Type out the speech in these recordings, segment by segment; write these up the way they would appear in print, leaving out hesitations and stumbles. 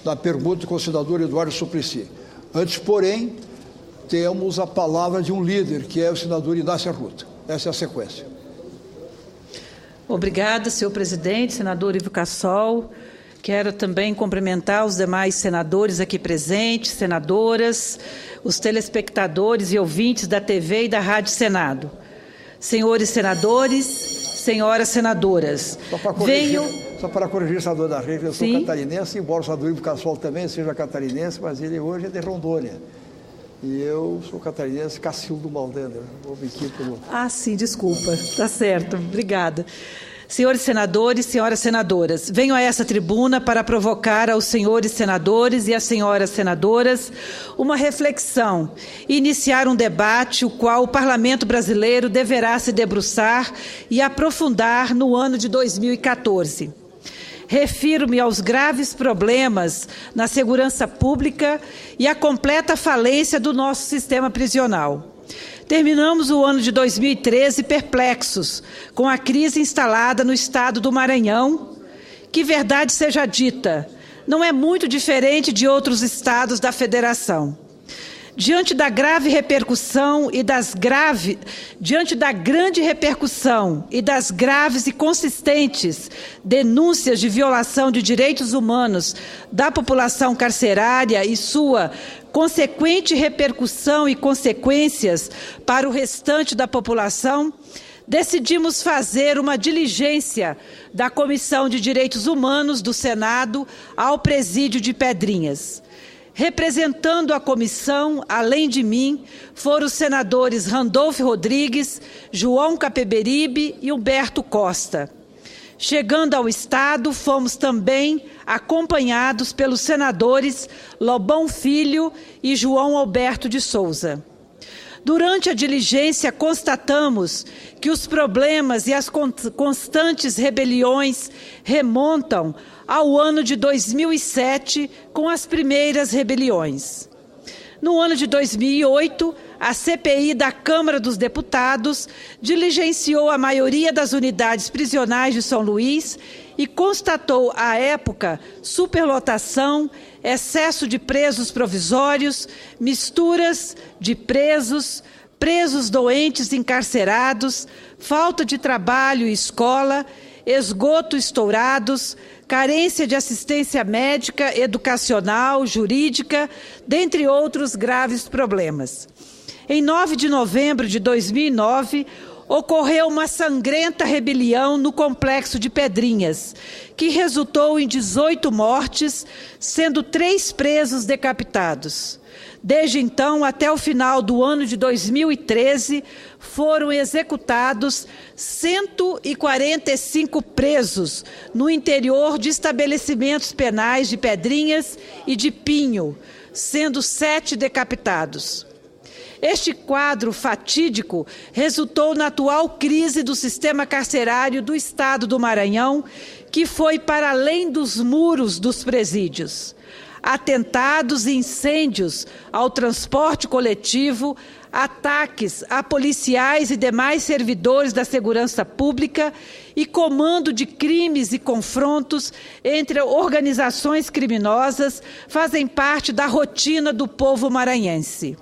da pergunta com o senador Eduardo Suplicy. Antes, porém, temos a palavra de um líder, que é o senador Inácio Arruda. Essa é a sequência. Obrigada, senhor presidente, senador Ivo Cassol. Quero também cumprimentar os demais senadores aqui presentes, senadoras, os telespectadores e ouvintes da TV e da Rádio Senado. Senhores senadores, senhoras senadoras, Só para corrigir, senador da Rede, eu sou Sim. catarinense, embora o senador Ivo Cassol também seja catarinense, mas ele hoje é de Rondônia. E eu sou catarinense, Cacildo Maldaner. Vou me pelo... sim, desculpa. Tá certo, obrigada. Senhores senadores, senhoras senadoras, venho a essa tribuna para provocar aos senhores senadores e às senhoras senadoras uma reflexão e iniciar um debate o qual o Parlamento brasileiro deverá se debruçar e aprofundar no ano de 2014. Refiro-me aos graves problemas na segurança pública e à completa falência do nosso sistema prisional. Terminamos o ano de 2013 perplexos com a crise instalada no estado do Maranhão, que, verdade seja dita, não é muito diferente de outros estados da federação. Diante da grande repercussão e das graves e consistentes denúncias de violação de direitos humanos da população carcerária e sua consequente repercussão e consequências para o restante da população, decidimos fazer uma diligência da Comissão de Direitos Humanos do Senado ao Presídio de Pedrinhas. Representando a comissão, além de mim, foram os senadores Randolfo Rodrigues, João Capeberibe e Humberto Costa. Chegando ao Estado, fomos também acompanhados pelos senadores Lobão Filho e João Alberto de Souza. Durante a diligência, constatamos que os problemas e as constantes rebeliões remontam ao ano de 2007, com as primeiras rebeliões. No ano de 2008, a CPI da Câmara dos Deputados diligenciou a maioria das unidades prisionais de São Luís e constatou, à época, superlotação, excesso de presos provisórios, misturas de presos, presos doentes encarcerados, falta de trabalho e escola, esgoto estourados, carência de assistência médica, educacional, jurídica, dentre outros graves problemas. Em 9 de novembro de 2009, ocorreu uma sangrenta rebelião no Complexo de Pedrinhas, que resultou em 18 mortes, sendo 3 presos decapitados. Desde então, até o final do ano de 2013, foram executados 145 presos no interior de estabelecimentos penais de Pedrinhas e de Pinho, sendo 7 decapitados. Este quadro fatídico resultou na atual crise do sistema carcerário do Estado do Maranhão, que foi para além dos muros dos presídios. Atentados e incêndios ao transporte coletivo, ataques a policiais e demais servidores da segurança pública e comando de crimes e confrontos entre organizações criminosas fazem parte da rotina do povo maranhense.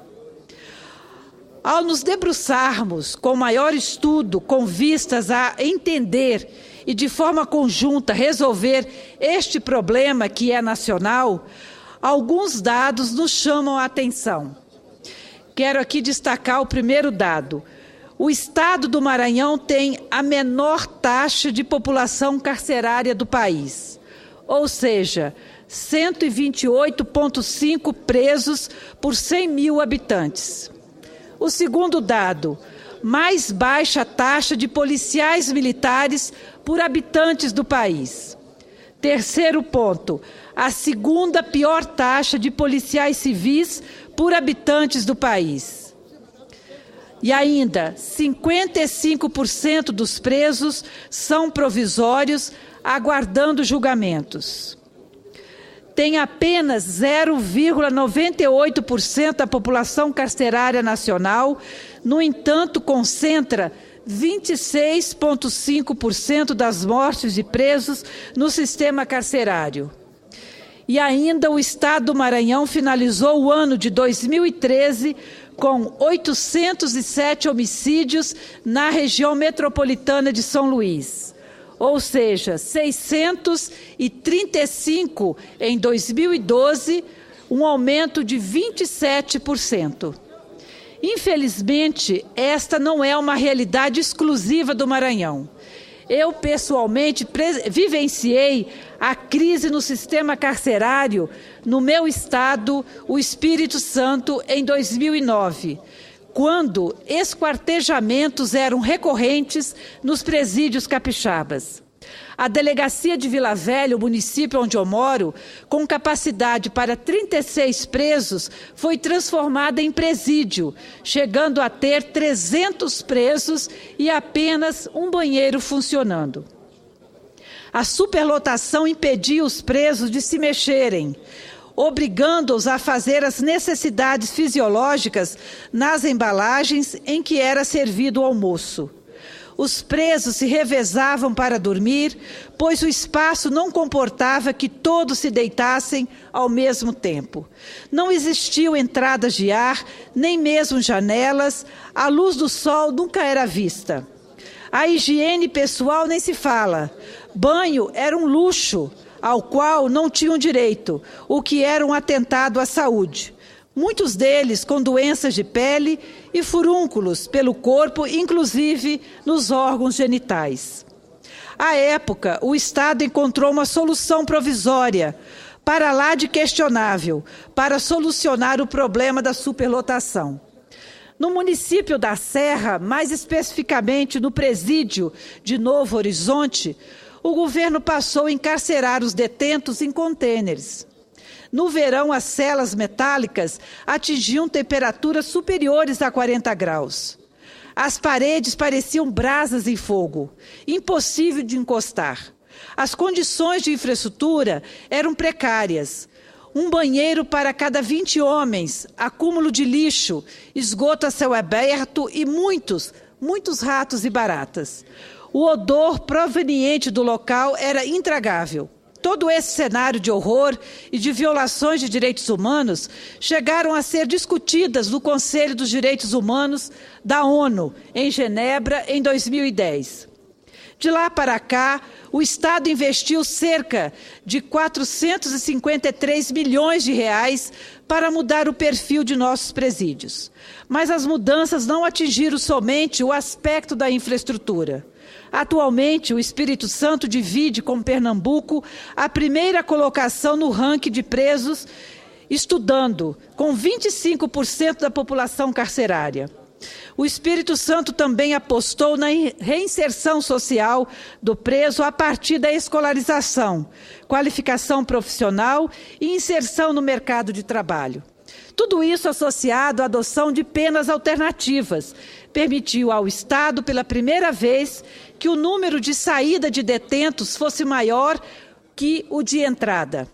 Ao nos debruçarmos com maior estudo, com vistas a entender e de forma conjunta resolver este problema que é nacional, alguns dados nos chamam a atenção. Quero aqui destacar o primeiro dado. O Estado do Maranhão tem a menor taxa de população carcerária do país, ou seja, 128,5 presos por 100 mil habitantes. O segundo dado, mais baixa taxa de policiais militares por habitantes do país. Terceiro ponto, a segunda pior taxa de policiais civis por habitantes do país. E ainda, 55% dos presos são provisórios, aguardando julgamentos. Tem apenas 0,98% da população carcerária nacional, no entanto, concentra 26,5% das mortes de presos no sistema carcerário. E ainda o Estado do Maranhão finalizou o ano de 2013 com 807 homicídios na região metropolitana de São Luís. Ou seja, 635 em 2012, um aumento de 27%. Infelizmente, esta não é uma realidade exclusiva do Maranhão. Eu, pessoalmente, vivenciei a crise no sistema carcerário no meu estado, o Espírito Santo, em 2009, quando esquartejamentos eram recorrentes nos presídios capixabas. A delegacia de Vila Velha, o município onde eu moro, com capacidade para 36 presos, foi transformada em presídio, chegando a ter 300 presos e apenas um banheiro funcionando. A superlotação impedia os presos de se mexerem, obrigando-os a fazer as necessidades fisiológicas nas embalagens em que era servido o almoço. Os presos se revezavam para dormir, pois o espaço não comportava que todos se deitassem ao mesmo tempo. Não existiam entradas de ar, nem mesmo janelas, a luz do sol nunca era vista. A higiene pessoal nem se fala. Banho era um luxo, ao qual não tinham direito, o que era um atentado à saúde. Muitos deles com doenças de pele e furúnculos pelo corpo, inclusive nos órgãos genitais. À época, o Estado encontrou uma solução provisória, para lá de questionável, para solucionar o problema da superlotação. No município da Serra, mais especificamente no presídio de Novo Horizonte, o governo passou a encarcerar os detentos em contêineres. No verão, as celas metálicas atingiam temperaturas superiores a 40 graus. As paredes pareciam brasas em fogo, impossível de encostar. As condições de infraestrutura eram precárias. Um banheiro para cada 20 homens, acúmulo de lixo, esgoto a céu aberto e muitos ratos e baratas. O odor proveniente do local era intragável. Todo esse cenário de horror e de violações de direitos humanos chegaram a ser discutidas no Conselho dos Direitos Humanos da ONU, em Genebra, em 2010. De lá para cá, o Estado investiu cerca de 453 milhões de reais para mudar o perfil de nossos presídios. Mas as mudanças não atingiram somente o aspecto da infraestrutura. Atualmente, o Espírito Santo divide com Pernambuco a primeira colocação no ranking de presos estudando, com 25% da população carcerária. O Espírito Santo também apostou na reinserção social do preso a partir da escolarização, qualificação profissional e inserção no mercado de trabalho. Tudo isso associado à adoção de penas alternativas, permitiu ao Estado, pela primeira vez, que o número de saída de detentos fosse maior que o de entrada.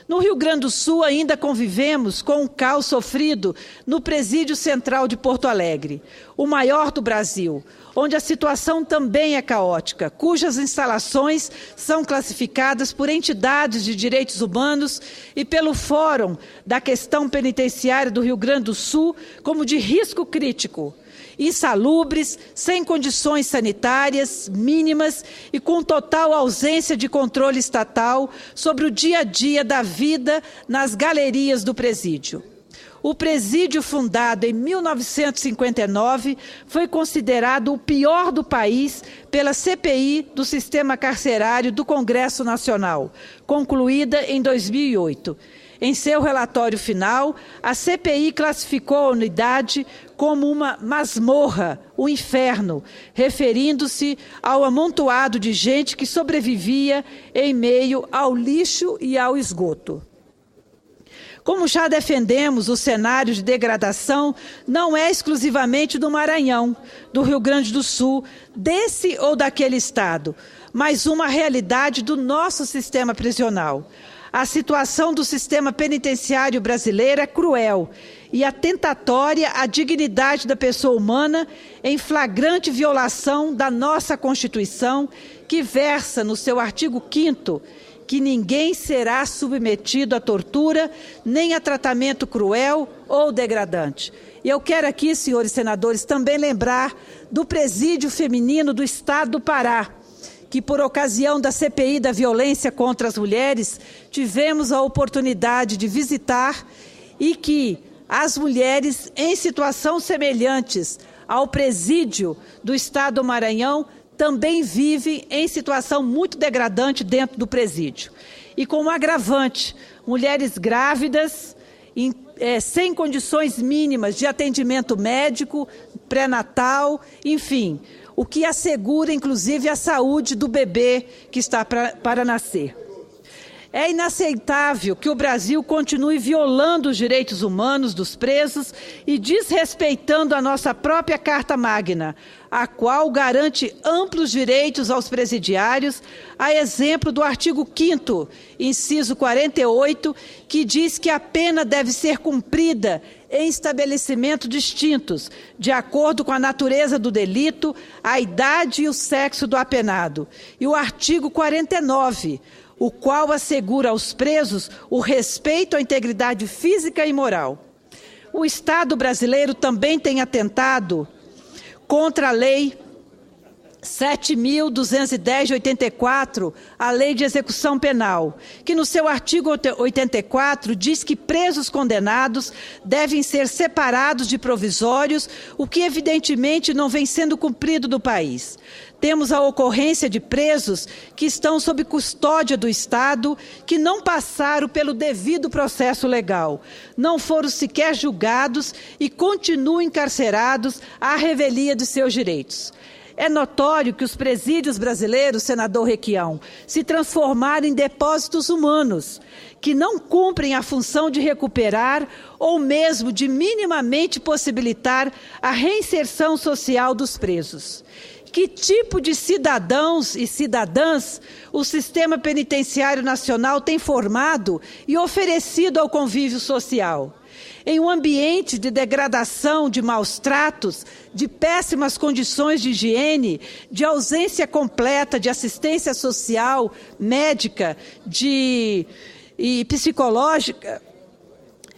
No Rio Grande do Sul, ainda convivemos com o caos sofrido no Presídio Central de Porto Alegre, o maior do Brasil, onde a situação também é caótica, cujas instalações são classificadas por entidades de direitos humanos e pelo Fórum da Questão Penitenciária do Rio Grande do Sul como de risco crítico, insalubres, sem condições sanitárias mínimas e com total ausência de controle estatal sobre o dia a dia da vida nas galerias do presídio. O presídio, fundado em 1959, foi considerado o pior do país pela CPI do Sistema Carcerário do Congresso Nacional, concluída em 2008. Em seu relatório final, a CPI classificou a unidade como uma masmorra, um inferno, referindo-se ao amontoado de gente que sobrevivia em meio ao lixo e ao esgoto. Como já defendemos, o cenário de degradação não é exclusivamente do Maranhão, do Rio Grande do Sul, desse ou daquele estado, mas uma realidade do nosso sistema prisional. A situação do sistema penitenciário brasileiro é cruel e atentatória à dignidade da pessoa humana em flagrante violação da nossa Constituição, que versa no seu artigo 5º que ninguém será submetido à tortura, nem a tratamento cruel ou degradante. E eu quero aqui, senhores senadores, também lembrar do presídio feminino do Estado do Pará, que por ocasião da CPI da violência contra as mulheres, tivemos a oportunidade de visitar e que as mulheres em situação semelhantes ao presídio do Estado do Maranhão também vivem em situação muito degradante dentro do presídio. E com um agravante, mulheres grávidas, sem condições mínimas de atendimento médico, pré-natal, enfim, o que assegura, inclusive, a saúde do bebê que está para nascer. É inaceitável que o Brasil continue violando os direitos humanos dos presos e desrespeitando a nossa própria Carta Magna, a qual garante amplos direitos aos presidiários, a exemplo do artigo 5º, inciso 48, que diz que a pena deve ser cumprida em estabelecimentos distintos, de acordo com a natureza do delito, a idade e o sexo do apenado. E o artigo 49, o qual assegura aos presos o respeito à integridade física e moral. O Estado brasileiro também tem atentado contra a Lei 7.210 de 84, a Lei de Execução Penal, que no seu artigo 84 diz que presos condenados devem ser separados de provisórios, o que evidentemente não vem sendo cumprido no país. Temos a ocorrência de presos que estão sob custódia do Estado, que não passaram pelo devido processo legal, não foram sequer julgados e continuam encarcerados à revelia de seus direitos. É notório que os presídios brasileiros, senador Requião, se transformaram em depósitos humanos, que não cumprem a função de recuperar ou mesmo de minimamente possibilitar a reinserção social dos presos. Que tipo de cidadãos e cidadãs o sistema penitenciário nacional tem formado e oferecido ao convívio social? Em um ambiente de degradação, de maus tratos, de péssimas condições de higiene, de ausência completa de assistência social, médica e psicológica,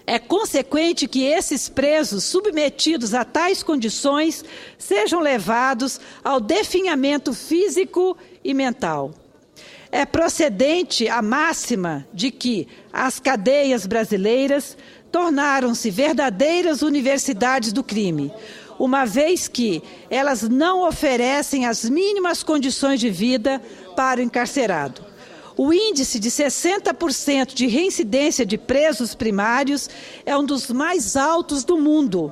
é consequente que esses presos submetidos a tais condições sejam levados ao definhamento físico e mental. É procedente a máxima de que as cadeias brasileiras tornaram-se verdadeiras universidades do crime, uma vez que elas não oferecem as mínimas condições de vida para o encarcerado. O índice de 60% de reincidência de presos primários é um dos mais altos do mundo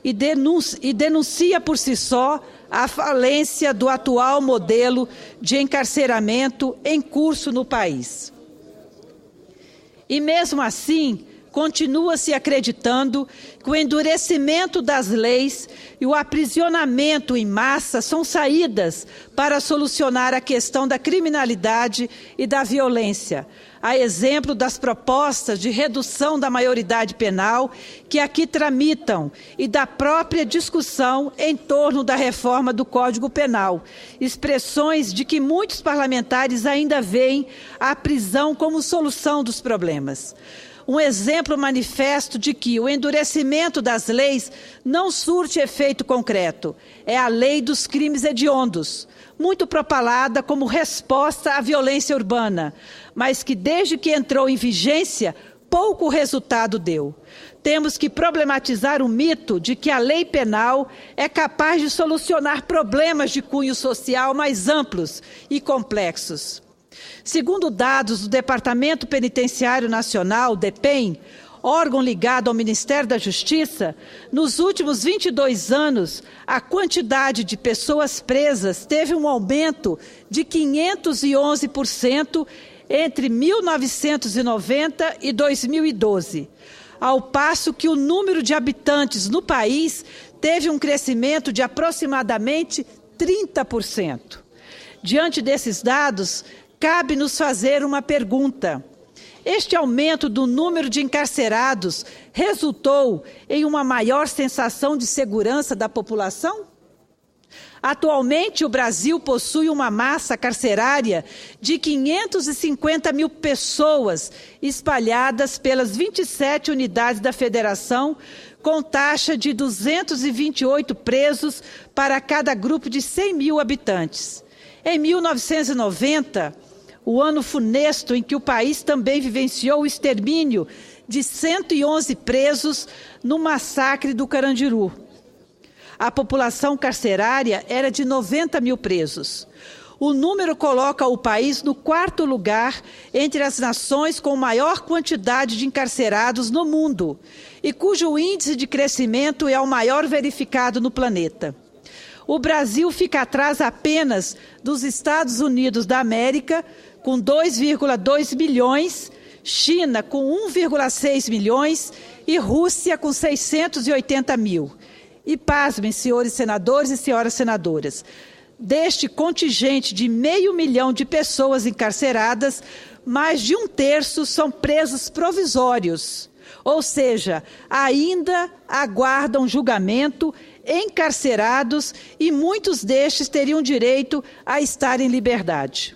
e denuncia por si só a falência do atual modelo de encarceramento em curso no país. E mesmo assim, continua-se acreditando que o endurecimento das leis e o aprisionamento em massa são saídas para solucionar a questão da criminalidade e da violência, a exemplo das propostas de redução da maioridade penal que aqui tramitam e da própria discussão em torno da reforma do Código Penal, expressões de que muitos parlamentares ainda veem a prisão como solução dos problemas. Um exemplo manifesto de que o endurecimento das leis não surte efeito concreto é a Lei dos Crimes Hediondos, muito propalada como resposta à violência urbana, mas que desde que entrou em vigência, pouco resultado deu. Temos que problematizar o mito de que a lei penal é capaz de solucionar problemas de cunho social mais amplos e complexos. Segundo dados do Departamento Penitenciário Nacional, DEPEN, órgão ligado ao Ministério da Justiça, nos últimos 22 anos, a quantidade de pessoas presas teve um aumento de 511% entre 1990 e 2012, ao passo que o número de habitantes no país teve um crescimento de aproximadamente 30%. Diante desses dados, cabe-nos fazer uma pergunta. Este aumento do número de encarcerados resultou em uma maior sensação de segurança da população? Atualmente, o Brasil possui uma massa carcerária de 550 mil pessoas espalhadas pelas 27 unidades da Federação, com taxa de 228 presos para cada grupo de 100 mil habitantes. Em 1990, o ano funesto em que o país também vivenciou o extermínio de 111 presos no massacre do Carandiru. A população carcerária era de 90 mil presos. O número coloca o país no 4º lugar entre as nações com maior quantidade de encarcerados no mundo e cujo índice de crescimento é o maior verificado no planeta. O Brasil fica atrás apenas dos Estados Unidos da América, com 2,2 milhões, China com 1,6 milhões e Rússia com 680 mil. E pasmem, senhores senadores e senhoras senadoras, deste contingente de 500 mil de pessoas encarceradas, mais de 1/3 são presos provisórios, ou seja, ainda aguardam julgamento, encarcerados, e muitos destes teriam direito a estar em liberdade.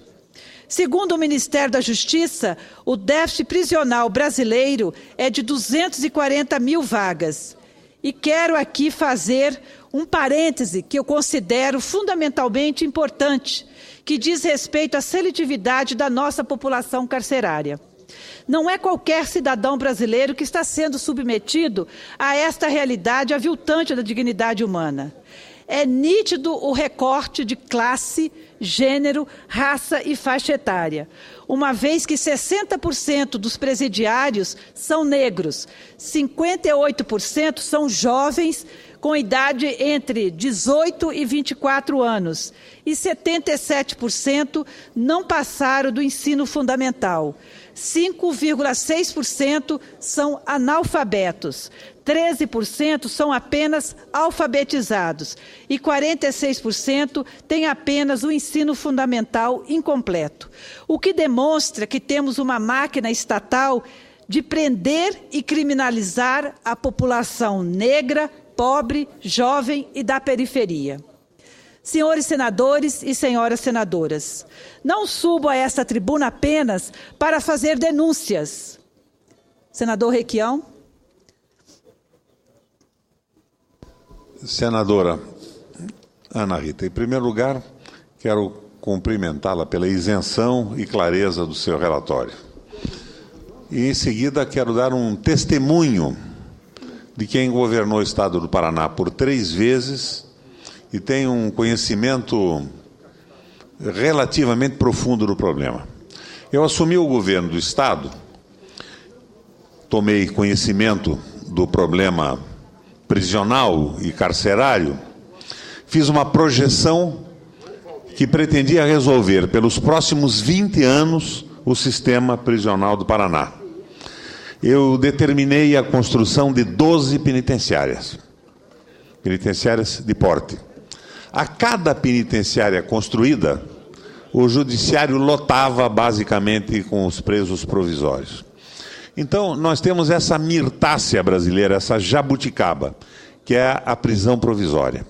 Segundo o Ministério da Justiça, o déficit prisional brasileiro é de 240 mil vagas. E quero aqui fazer um parêntese que eu considero fundamentalmente importante, que diz respeito à seletividade da nossa população carcerária. Não é qualquer cidadão brasileiro que está sendo submetido a esta realidade aviltante da dignidade humana. É nítido o recorte de classe, gênero, raça e faixa etária, uma vez que 60% dos presidiários são negros, 58% são jovens com idade entre 18 e 24 anos e 77% não passaram do ensino fundamental. 5,6% são analfabetos, 13% são apenas alfabetizados e 46% têm apenas o ensino fundamental incompleto, o que demonstra que temos uma máquina estatal de prender e criminalizar a população negra, pobre, jovem e da periferia. Senhores senadores e senhoras senadoras, não subo a esta tribuna apenas para fazer denúncias. Senador Requião. Senadora Ana Rita, em primeiro lugar, quero cumprimentá-la pela isenção e clareza do seu relatório. E, em seguida, quero dar um testemunho de quem governou o Estado do Paraná por 3 vezes e tem um conhecimento relativamente profundo do problema. Eu assumi o governo do Estado, tomei conhecimento do problema prisional e carcerário, fiz uma projeção que pretendia resolver, pelos próximos 20 anos, o sistema prisional do Paraná. Eu determinei a construção de 12 penitenciárias de porte. A cada penitenciária construída, o judiciário lotava basicamente com os presos provisórios. Então, nós temos essa mirtácea brasileira, essa jabuticaba, que é a prisão provisória.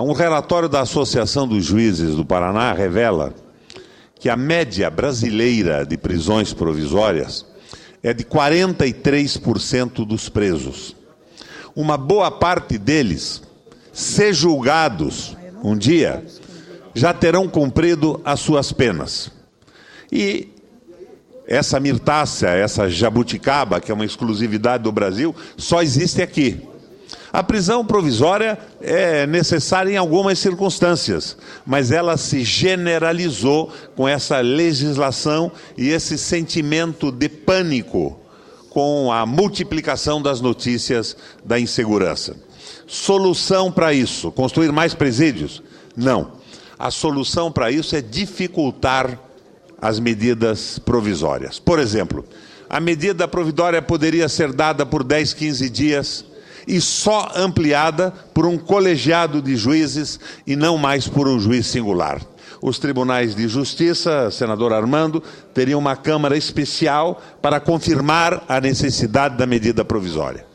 Um relatório da Associação dos Juízes do Paraná revela que a média brasileira de prisões provisórias é de 43% dos presos. Uma boa parte deles, se julgados um dia, já terão cumprido as suas penas. E essa mirtácea, essa jabuticaba, que é uma exclusividade do Brasil, só existe aqui. A prisão provisória é necessária em algumas circunstâncias, mas ela se generalizou com essa legislação e esse sentimento de pânico com a multiplicação das notícias da insegurança. Solução para isso, construir mais presídios? Não. A solução para isso é dificultar as medidas provisórias. Por exemplo, a medida provisória poderia ser dada por 10, 15 dias e só ampliada por um colegiado de juízes e não mais por um juiz singular. Os tribunais de justiça, senador Armando, teriam uma Câmara especial para confirmar a necessidade da medida provisória.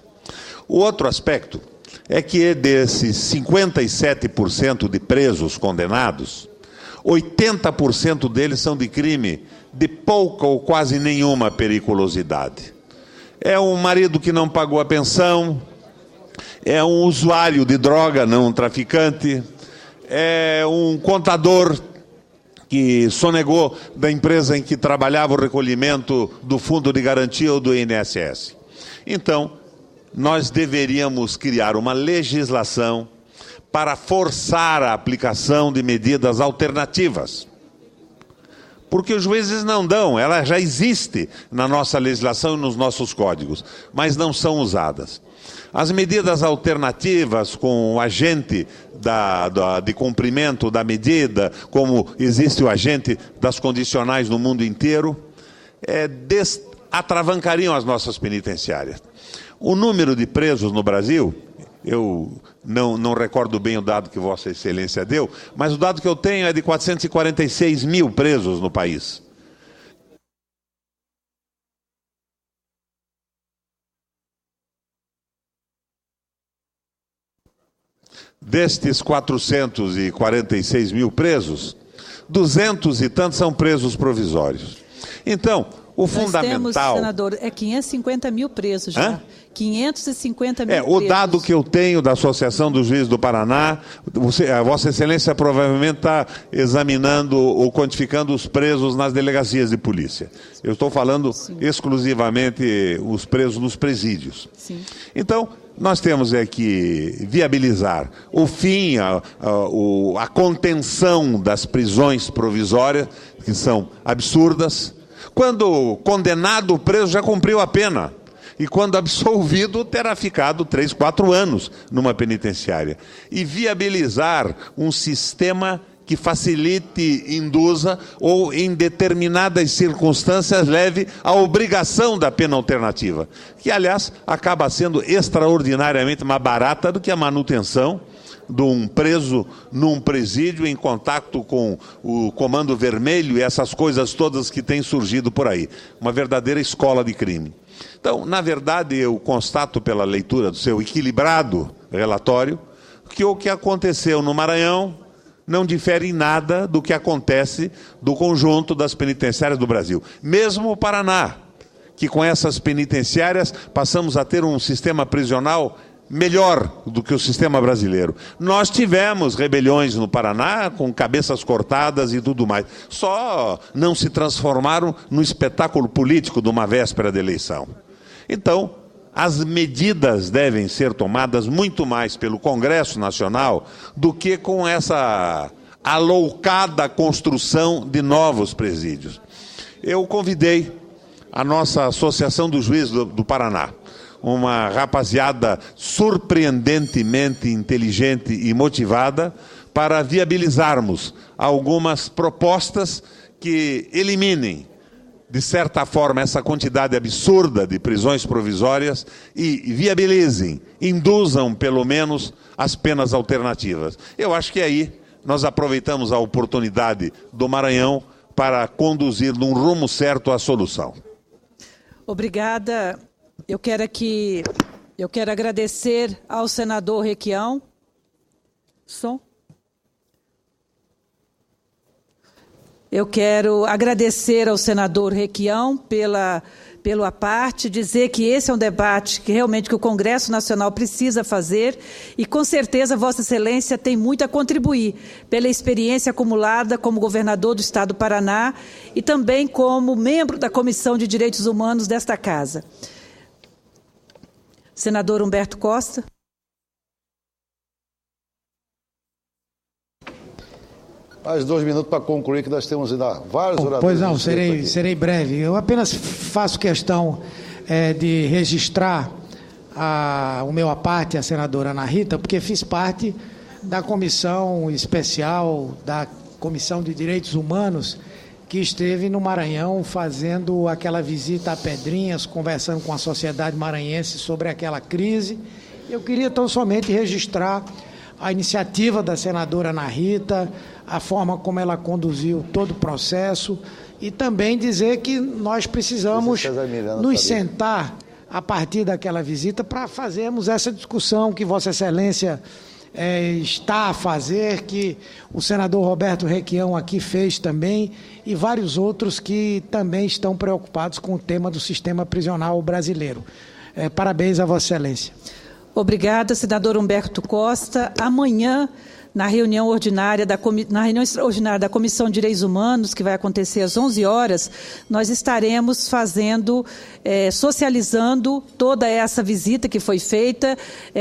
O outro aspecto é que desses 57% de presos condenados, 80% deles são de crime de pouca ou quase nenhuma periculosidade. É um marido que não pagou a pensão, é um usuário de droga, não um traficante, é um contador que sonegou da empresa em que trabalhava o recolhimento do Fundo de Garantia ou do INSS. Então, nós deveríamos criar uma legislação para forçar a aplicação de medidas alternativas. Porque os juízes não dão, ela já existe na nossa legislação e nos nossos códigos, mas não são usadas. As medidas alternativas com o agente de cumprimento da medida, como existe o agente das condicionais no mundo inteiro, atravancariam as nossas penitenciárias. O número de presos no Brasil, eu não recordo bem o dado que Vossa Excelência deu, mas o dado que eu tenho é de 446 mil presos no país. Destes 446 mil presos, 200 e tantos são presos provisórios. Então, o fundamental... Nós temos, senador, 550 mil presos já. 550 mil presos. O dado que eu tenho da Associação dos Juízes do Paraná, a Vossa Excelência provavelmente está examinando ou quantificando os presos nas delegacias de polícia. Eu estou falando exclusivamente os presos nos presídios. Sim. Então, nós temos que viabilizar o fim, a contenção das prisões provisórias, que são absurdas. Quando condenado, o preso já cumpriu a pena. E quando absolvido, terá ficado 3, 4 anos numa penitenciária. E viabilizar um sistema que facilite, induza ou, em determinadas circunstâncias, leve à obrigação da pena alternativa, que, aliás, acaba sendo extraordinariamente mais barata do que a manutenção de um preso num presídio em contato com o Comando Vermelho e essas coisas todas que têm surgido por aí. Uma verdadeira escola de crime. Então, na verdade, eu constato pela leitura do seu equilibrado relatório que o que aconteceu no Maranhão não difere em nada do que acontece do conjunto das penitenciárias do Brasil. Mesmo o Paraná, que com essas penitenciárias passamos a ter um sistema prisional melhor do que o sistema brasileiro. Nós tivemos rebeliões no Paraná com cabeças cortadas e tudo mais. Só não se transformaram no espetáculo político de uma véspera de eleição. Então, as medidas devem ser tomadas muito mais pelo Congresso Nacional do que com essa aloucada construção de novos presídios. Eu convidei a nossa Associação dos Juízes do Paraná, uma rapaziada surpreendentemente inteligente e motivada, para viabilizarmos algumas propostas que eliminem, de certa forma, essa quantidade absurda de prisões provisórias e viabilizem, induzam, pelo menos, as penas alternativas. Eu acho que aí nós aproveitamos a oportunidade do Maranhão para conduzir num rumo certo a solução. Obrigada. Eu quero agradecer ao senador Requião. Eu quero agradecer ao senador Requião pela parte, dizer que esse é um debate que realmente o Congresso Nacional precisa fazer e, com certeza, Vossa Excelência tem muito a contribuir pela experiência acumulada como governador do Estado do Paraná e também como membro da Comissão de Direitos Humanos desta Casa. Senador Humberto Costa. Mais 2 minutos para concluir, que nós temos ainda vários oradores. Pois não, serei breve. Eu apenas faço questão de registrar o meu à parte, a senadora Ana Rita, porque fiz parte da comissão especial, da Comissão de Direitos Humanos, que esteve no Maranhão fazendo aquela visita a Pedrinhas, conversando com a sociedade maranhense sobre aquela crise. Eu queria tão somente registrar a iniciativa da senadora Ana Rita, a forma como ela conduziu todo o processo e também dizer que nós precisamos nos sentar a partir daquela visita para fazermos essa discussão que Vossa Excelência está a fazer, que o senador Roberto Requião aqui fez também, e vários outros que também estão preocupados com o tema do sistema prisional brasileiro. Parabéns a Vossa Excelência. Obrigada, senador Humberto Costa. Amanhã, na reunião extraordinária da Comissão de Direitos Humanos, que vai acontecer às 11 horas, nós estaremos socializando toda essa visita que foi feita,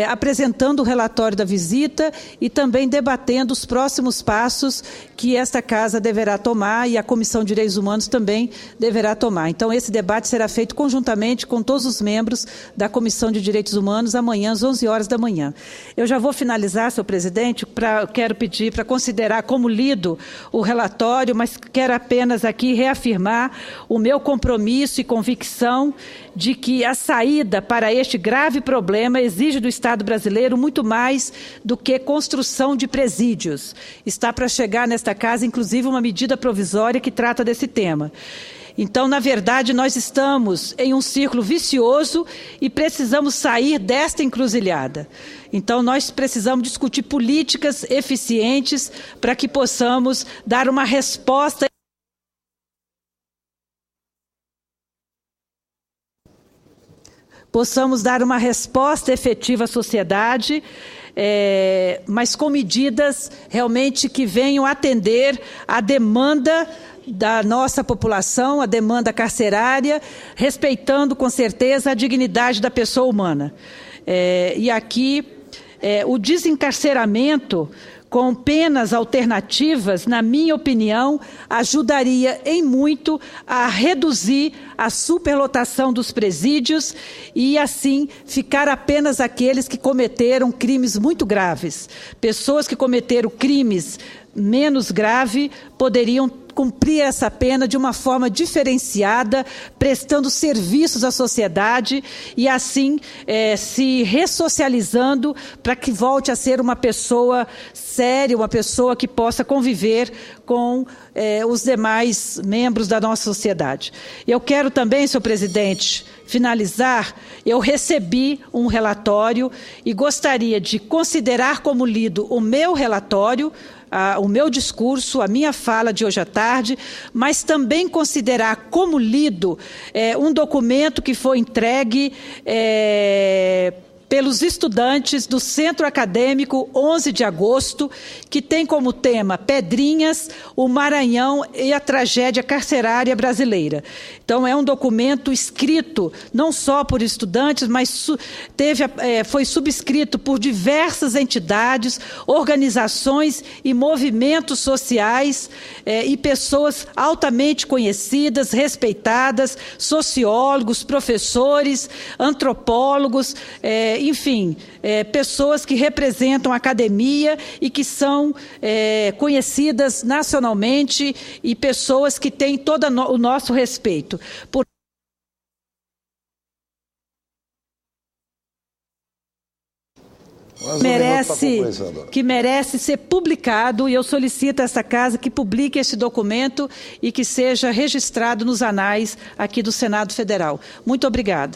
apresentando o relatório da visita e também debatendo os próximos passos que esta Casa deverá tomar e a Comissão de Direitos Humanos também deverá tomar. Então, esse debate será feito conjuntamente com todos os membros da Comissão de Direitos Humanos amanhã, às 11 horas da manhã. Eu já vou finalizar, senhor presidente, quero pedir para considerar como lido o relatório, mas quero apenas aqui reafirmar o meu compromisso e convicção de que a saída para este grave problema exige do Estado brasileiro muito mais do que construção de presídios. Está para chegar nesta Casa, inclusive, uma medida provisória que trata desse tema. Então, na verdade, nós estamos em um círculo vicioso e precisamos sair desta encruzilhada. Então, nós precisamos discutir políticas eficientes para que possamos dar uma resposta efetiva à sociedade, mas com medidas realmente que venham atender à demanda da nossa população, a demanda carcerária, respeitando com certeza a dignidade da pessoa humana. E aqui, o desencarceramento com penas alternativas, na minha opinião, ajudaria em muito a reduzir a superlotação dos presídios e, assim, ficar apenas aqueles que cometeram crimes muito graves. Pessoas que cometeram crimes menos graves poderiam cumprir essa pena de uma forma diferenciada, prestando serviços à sociedade e, assim, se ressocializando para que volte a ser uma pessoa séria, uma pessoa que possa conviver com os demais membros da nossa sociedade. Eu quero também, senhor presidente, finalizar. Eu recebi um relatório e gostaria de considerar como lido o meu relatório, o meu discurso, a minha fala de hoje à tarde, mas também considerar como lido um documento que foi entregue pelos estudantes do Centro Acadêmico 11 de Agosto, que tem como tema Pedrinhas, o Maranhão e a Tragédia Carcerária Brasileira. Então, é um documento escrito não só por estudantes, mas foi subscrito por diversas entidades, organizações e movimentos sociais e pessoas altamente conhecidas, respeitadas, sociólogos, professores, antropólogos, enfim, pessoas que representam a academia e que são conhecidas nacionalmente e pessoas que têm todo o nosso respeito. Que merece ser publicado, e eu solicito a esta Casa que publique esse documento e que seja registrado nos anais aqui do Senado Federal. Muito obrigada.